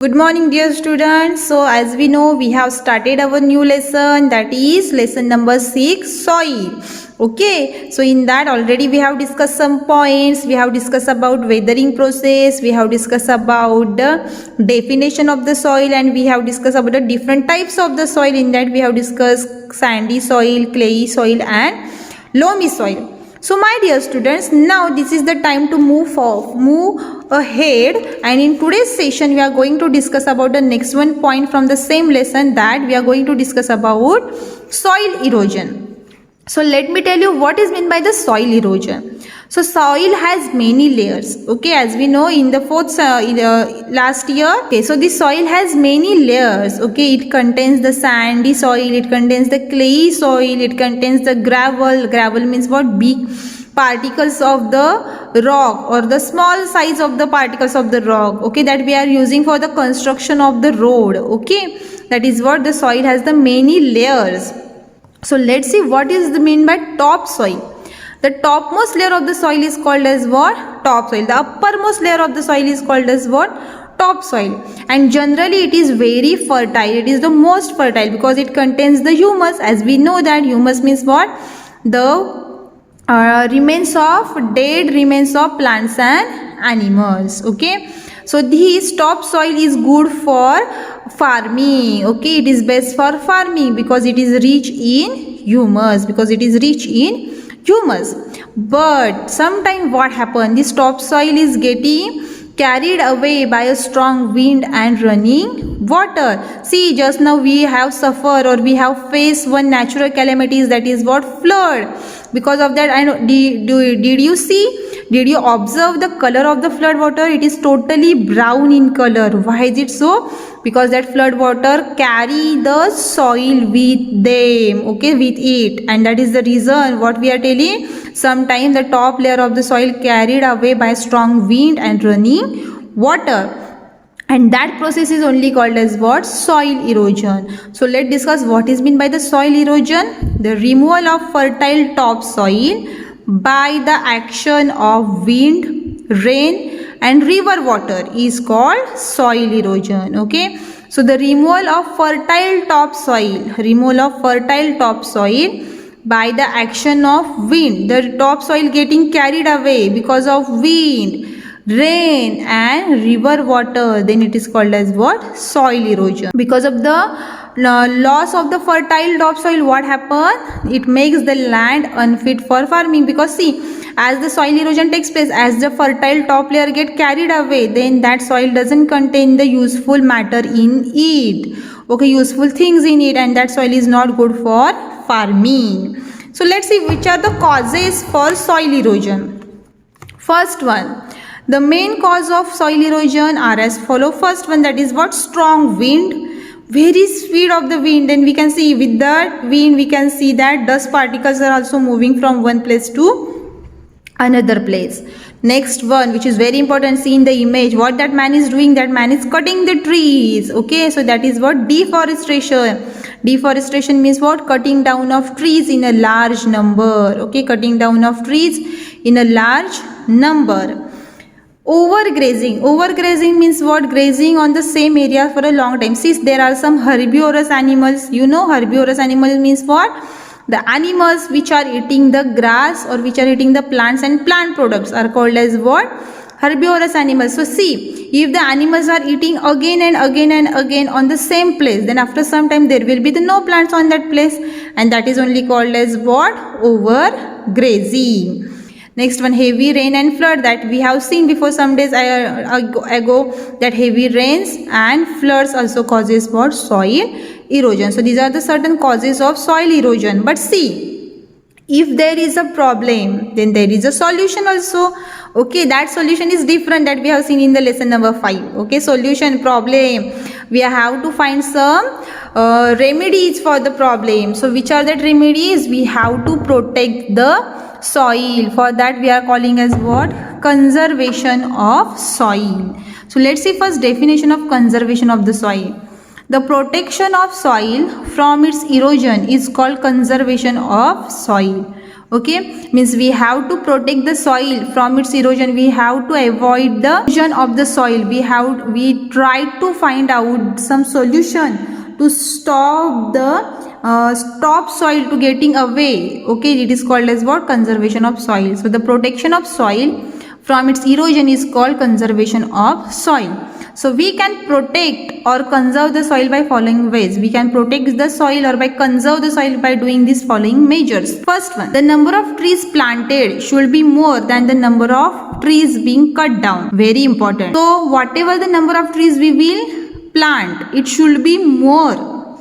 Good morning, dear students. So, as we know, we have started our new lesson, that is lesson number 6, soil. Okay, so in that already we have discussed some points. We have discussed about weathering process. We have discussed about the definition of the soil, and we have discussed about the different types of the soil. In that we have discussed sandy soil, clayey soil, and loamy soil. So my dear students, now this is the time to move ahead, and in today's session we are going to discuss about the next one point from the same lesson, that we are going to discuss about soil erosion. So let me tell you what is meant by the soil erosion. So soil has many layers. Okay, as we know in the last year. Okay, so this soil has many layers. Okay, it contains the sandy soil, it contains the clayey soil, it contains the gravel. Gravel means what? Big particles of the rock, or the small size of the particles of the rock. Okay, that we are using for the construction of the road. Okay, that is what the soil has, the many layers. So let's see what is the mean by topsoil. The topmost layer of the soil is called as what? Topsoil. The uppermost layer of the soil is called as what? Topsoil. And generally it is very fertile. It is the most fertile because it contains the humus. As we know that humus means what? The dead remains of plants and animals. Okay. So this topsoil is good for farming. Okay, it is best for farming because it is rich in humus. But sometimes what happens? This topsoil is getting carried away by a strong wind and running water. See, just now we have suffered, or we have faced one natural calamities, that is what? Flood. Because of that, I know, did you see? Did you observe the color of the flood water? It is totally brown in color. Why is it so? Because that flood water carry the soil with them, okay, with it, and that is the reason what we are telling. Sometimes the top layer of the soil carried away by strong wind and running water. And that process is only called as what? Soil erosion. So let's discuss what is meant by the soil erosion. The removal of fertile topsoil by the action of wind, rain and river water is called soil erosion. Okay. So the removal of fertile topsoil by the action of wind, the topsoil getting carried away because of wind, rain and river water, then it is called as what? Soil erosion. Because of the loss of the fertile topsoil, what happens? It makes the land unfit for farming. Because see, as the soil erosion takes place, as the fertile top layer get carried away, then that soil doesn't contain the useful matter in it, okay, useful things in it, and that soil is not good for farming. So let's see which are the causes for soil erosion. First one, the main cause of soil erosion are as follow. First one, that is what? Strong wind. Very speed of the wind, and we can see with that wind we can see that dust particles are also moving from one place to another place. Next one, which is very important, see in the image what that man is doing. That man is cutting the trees. Okay, so that is what? Deforestation. Deforestation means what? Cutting down of trees in a large number. Okay, cutting down of trees in a large number. Overgrazing means what? Grazing on the same area for a long time. See, there are some herbivorous animals. You know, herbivorous animal means what? The animals which are eating the grass or which are eating the plants and plant products are called as what? Herbivorous animals. So see, if the animals are eating again and again and again on the same place, then after some time there will be no plants on that place, and that is only called as what? Overgrazing. Next one, heavy rain and flood, that we have seen before some days ago, that heavy rains and floods also causes what? Soil erosion. So these are the certain causes of soil erosion. But see, if there is a problem, then there is a solution also. Okay, that solution is different that we have seen in the lesson number 5. Okay, solution, problem. We have to find some remedies for the problem. So which are that remedies? We have to protect the soil. For that we are calling as what? Conservation of soil. So let's see first definition of conservation of the soil. The protection of soil from its erosion is called conservation of soil. Okay, means we have to protect the soil from its erosion. We have to avoid the erosion of the soil. We try to find out some solution to stop the stop soil to getting away. Okay, it is called as what? Conservation of soil. So the protection of soil from its erosion is called conservation of soil. So we can protect or conserve the soil by following ways. We can protect the soil or by conserve the soil by doing these following measures. First one, the number of trees planted should be more than the number of trees being cut down. Very important. So whatever the number of trees we will plant, it should be more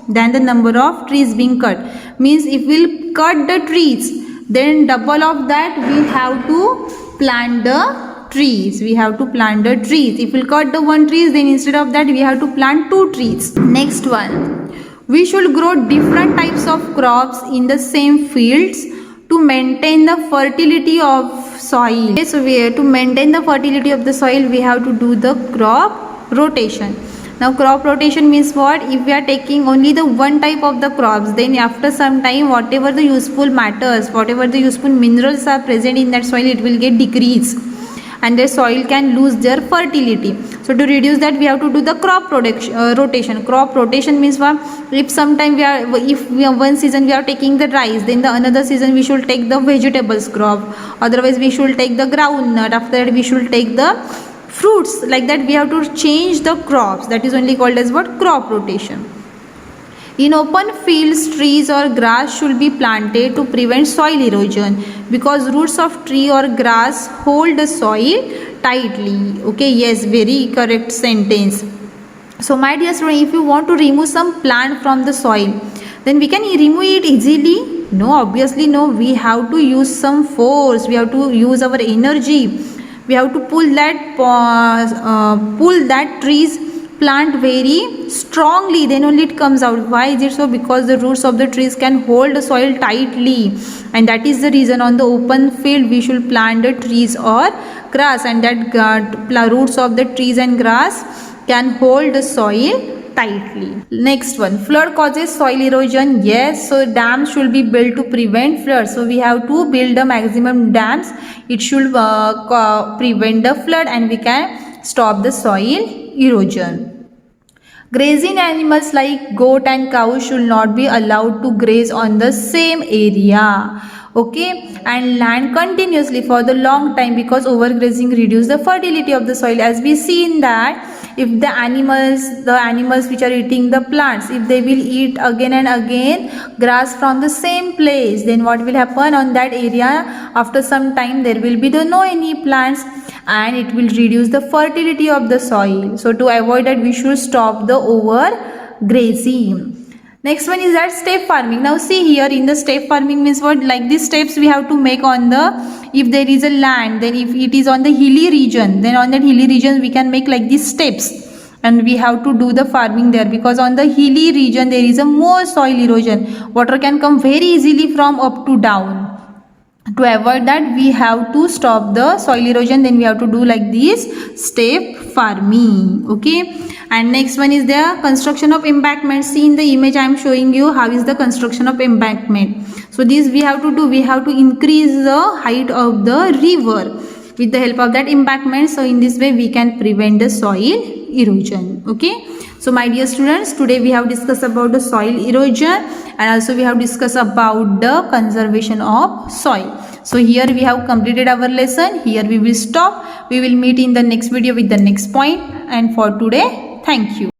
than the number of trees being cut. Means if we'll cut the trees, then double of that we have to plant the trees. We have to plant the trees. If we cut the one trees, then instead of that we have to plant 2 trees. Next one, we should grow different types of crops in the same fields to maintain the fertility of soil. Okay, so to maintain the fertility of the soil, we have to do the crop rotation. Now crop rotation means what? If we are taking only the one type of the crops, then after some time whatever the useful matters, whatever the useful minerals are present in that soil, it will get decreased and the soil can lose their fertility. So to reduce that, we have to do the crop rotation. Crop rotation means what? If sometime one season we are taking the rice, then the another season we should take the vegetables crop. Otherwise we should take the groundnut. After that we should take the fruits. Like that we have to change the crops. That is only called as what? Crop rotation. In open fields, trees or grass should be planted to prevent soil erosion because roots of tree or grass hold the soil tightly. Okay, yes, very correct sentence. So my dear student, if you want to remove some plant from the soil, then we can remove it easily? No, obviously no. We have to use some force. We have to use our energy. We have to pull that trees plant very strongly, then only it comes out. Why is it so? Because the roots of the trees can hold the soil tightly, and that is the reason on the open field we should plant the trees or grass, and that roots of the trees and grass can hold the soil tightly. Next one, flood causes soil erosion. Yes, so dams should be built to prevent floods. So we have to build the maximum dams. It should prevent the flood and we can stop the soil erosion. Grazing animals like goat and cow should not be allowed to graze on the same area. Okay, and land continuously for the long time because overgrazing reduces the fertility of the soil. As we see in that, if the animals which are eating the plants, if they will eat again and again grass from the same place, then what will happen on that area? After some time there will be no any plants and it will reduce the fertility of the soil. So to avoid that, we should stop the overgrazing. Next one is that step farming. Now see here, in the step farming means what? Like these steps we have to make on the, if there is a land, then if it is on the hilly region, then on that hilly region we can make like these steps, and we have to do the farming there because on the hilly region there is a more soil erosion. Water can come very easily from up to down. To avoid that, we have to stop the soil erosion, then we have to do like this step farming. Okay, and next one is the construction of embankment. See in the image I am showing you how is the construction of embankment. So this we have to do, we have to increase the height of the river with the help of that embankment. So in this way we can prevent the soil erosion. Okay, so my dear students, today we have discussed about the soil erosion and also we have discussed about the conservation of soil. So here we have completed our lesson. Here we will stop. We will meet in the next video with the next point. And for today, thank you.